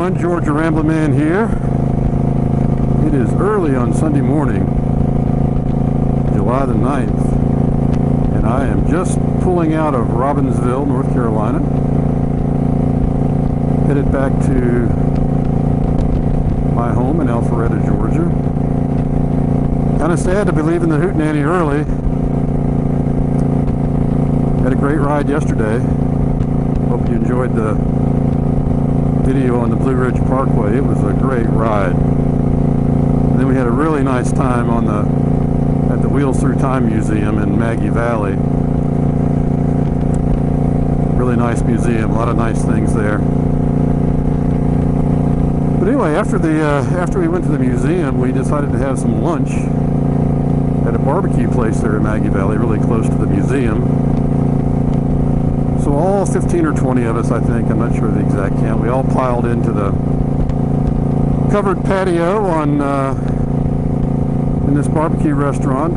everyone, Georgia Rambler Man here. It is early on Sunday morning, July the 9th, and I am just pulling out of Robbinsville, North Carolina, headed back to my home in Alpharetta, Georgia. Kind of sad to be leaving the Hootenanny early. Had a great ride yesterday. Hope you enjoyed the video on the Blue Ridge Parkway. It was a great ride. And then we had a really nice time at the Wheels Through Time Museum in Maggie Valley. Really nice museum, a lot of nice things there. But anyway, after we went to the museum, we decided to have some lunch at a barbecue place there in Maggie Valley, really close to the museum. So all 15 or 20 of us, I think, I'm not sure the exact count, we all piled into the covered patio in this barbecue restaurant,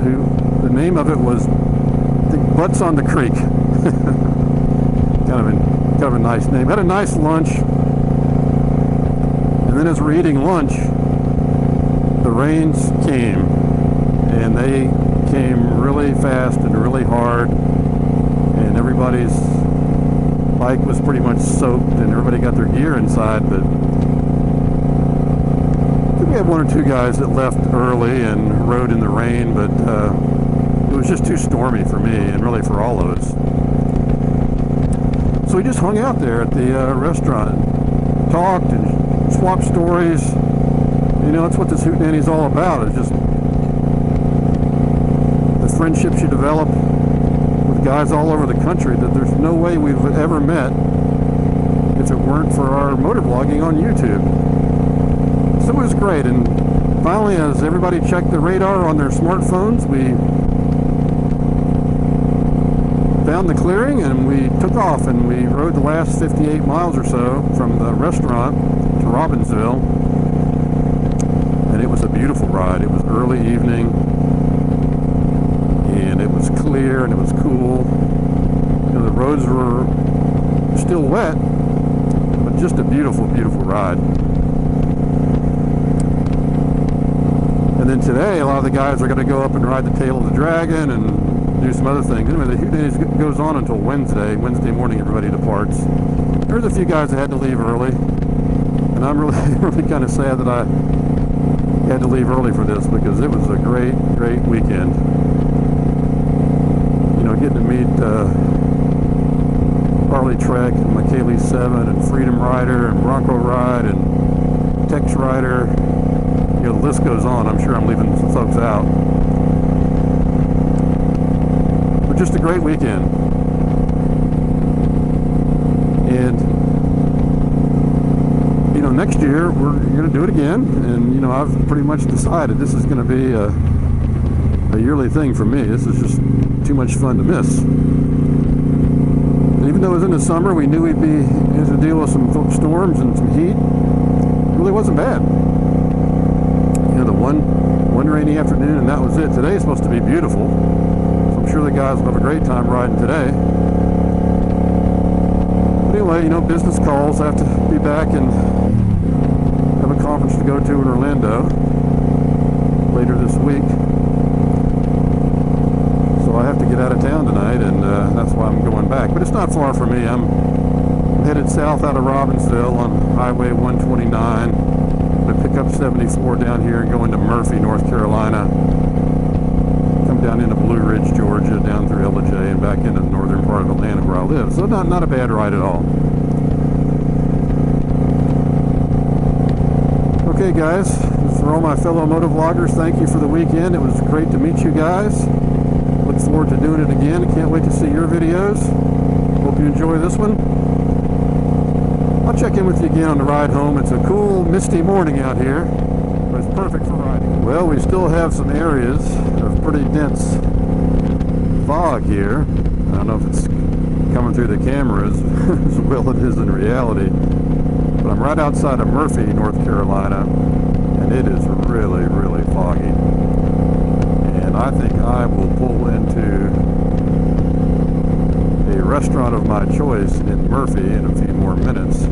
the name of it was, I think, Butts on the Creek. kind of a nice name. Had a nice lunch, and then as we're eating lunch, the rains came, and they came really fast and really hard, and everybody's bike was pretty much soaked, and everybody got their gear inside. But I think we had one or two guys that left early and rode in the rain, but it was just too stormy for me and really for all of us. So we just hung out there at the restaurant, talked and swapped stories. You know, that's what this Hootenanny's all about. It's just the friendships you develop with guys all over the country that there's no way we've ever met if it weren't for our motovlogging on YouTube. So it was great. And finally, as everybody checked the radar on their smartphones, we found the clearing and we took off, and we rode the last 58 miles or so from the restaurant to Robbinsville. And it was a beautiful ride. It was early evening, and it was clear and it was cool. You know, the roads were still wet, but just a beautiful, beautiful ride. And then today, a lot of the guys are going to go up and ride the tail of the dragon and do some other things. Anyway, the Hootenanny goes on until Wednesday. Wednesday morning, everybody departs. There's a few guys that had to leave early, and I'm really kind of sad that I had to leave early for this, because it was a great, great weekend. You know, getting to meet Harley Trek and McKaylee 7 and Freedom Rider and Bronco Ride and Tex Rider. You know, the list goes on. I'm sure I'm leaving some folks out. But just a great weekend. And, you know, next year we're going to do it again. And, you know, I've pretty much decided this is going to be a yearly thing for me. This is just too much fun to miss. And even though it was in the summer, we knew we'd have to deal with some storms and some heat. It really wasn't bad. You know, the one rainy afternoon, and that was it. Today is supposed to be beautiful, so I'm sure the guys will have a great time riding today. But anyway, you know, business calls. I have to be back and have a conference to go to in Orlando later this week. So I have to get out of town tonight, and that's why I'm going back. But it's not far from me. I'm headed south out of Robbinsville on Highway 129. I'm going to pick up 74 down here and go into Murphy, North Carolina. Come down into Blue Ridge, Georgia, down through LJ, and back into the northern part of Atlanta where I live. So not a bad ride at all. Okay, guys. For all my fellow motovloggers, thank you for the weekend. It was great to meet you guys. Look forward to doing it again. Can't wait to see your videos. Hope you enjoy this one. I'll check in with you again on the ride home. It's a cool, misty morning out here, but it's perfect for riding. Well, we still have some areas of pretty dense fog here. I don't know if it's coming through the cameras as well as it is in reality, but I'm right outside of Murphy, North Carolina, and it is really, really foggy. And I think I will pull into a restaurant of my choice in Murphy in a few more minutes.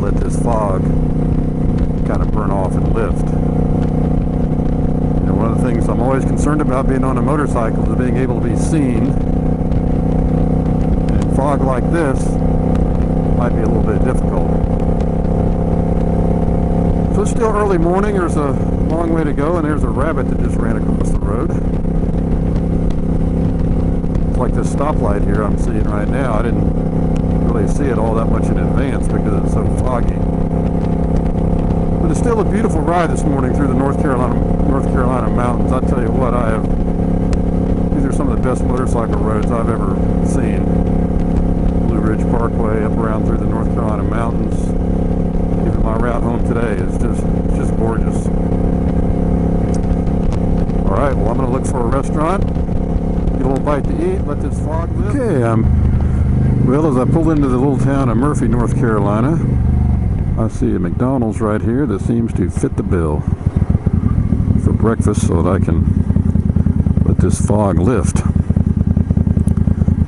let this fog kind of burn off and lift. You know, one of the things I'm always concerned about being on a motorcycle is being able to be seen. And fog like this might be a little bit difficult. So it's still early morning. There's a long way to go, and there's a rabbit that just ran across the road. It's like this stoplight here I'm seeing right now. I didn't really see it all that much in advance because it's so foggy. But it's still a beautiful ride this morning through the North Carolina mountains. I tell you what, these are some of the best motorcycle roads I've ever seen. Blue Ridge Parkway up around through the North Carolina mountains. Even my route home today is just gorgeous. All right, well, I'm going to look for a restaurant, get a little bite to eat, let this fog lift. Okay, well, as I pull into the little town of Murphy, North Carolina, I see a McDonald's right here that seems to fit the bill for breakfast so that I can let this fog lift.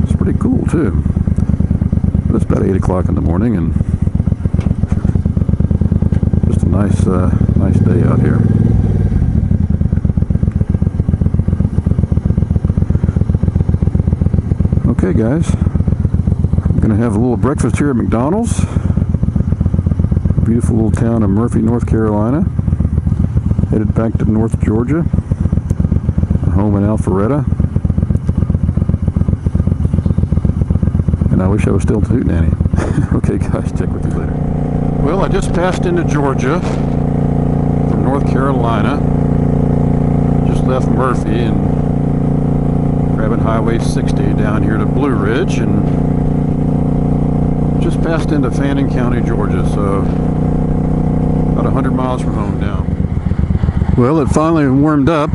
It's pretty cool, too. It's about 8 o'clock in the morning, and just a nice day out here. Okay, guys, I'm gonna have a little breakfast here at McDonald's. Beautiful little town of Murphy, North Carolina. Headed back to North Georgia, home in Alpharetta. And I wish I was still Hoot Nanny. Okay, guys, check with you later. Well, I just passed into Georgia from North Carolina. Just left Murphy and grabbing Highway 60 down here to Blue Ridge, and just passed into Fannin County, Georgia, so about 100 miles from home now. Well, it finally warmed up,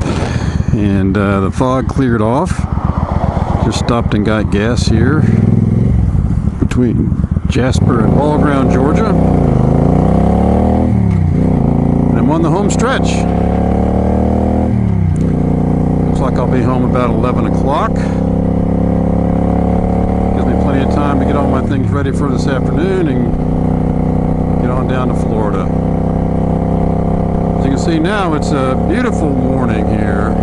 and the fog cleared off. Just stopped and got gas here between Jasper and Ball Ground, Georgia. And I'm on the home stretch. Looks like I'll be home about 11 o'clock. Gives me plenty of time to get all my things ready for this afternoon and get on down to Florida. As you can see now, it's a beautiful morning here.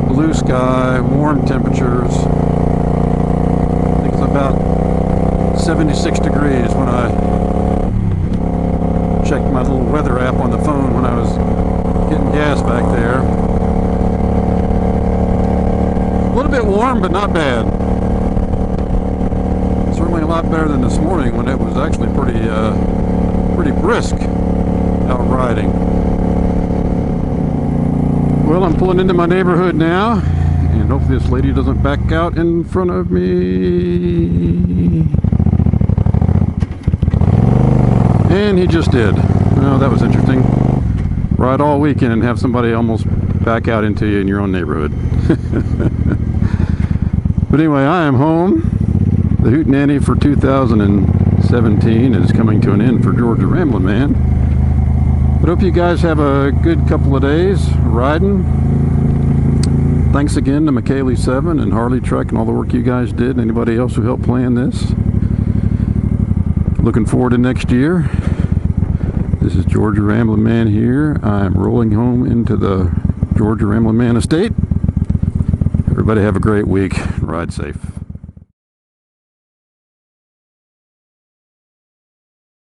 Blue sky, warm temperatures. I think it's about 76 degrees when I checked my little weather app on the phone when I was getting gas back there. A little bit warm, but not bad. Certainly a lot better than this morning when it was actually pretty brisk out riding. Well, I'm pulling into my neighborhood now, and hopefully this lady doesn't back out in front of me. And he just did. Well, that was interesting. Ride all weekend and have somebody almost back out into you in your own neighborhood. But anyway, I am home. The Hoot Nanny for 2017 is coming to an end for Georgia Ramblin' Man. But hope you guys have a good couple of days riding. Thanks again to McKaylee7 and Harley Truck and all the work you guys did, and anybody else who helped plan this. Looking forward to next year. This is Georgia Ramblin' Man here. I'm rolling home into the Georgia Ramblin' Man estate. Everybody have a great week. Ride safe.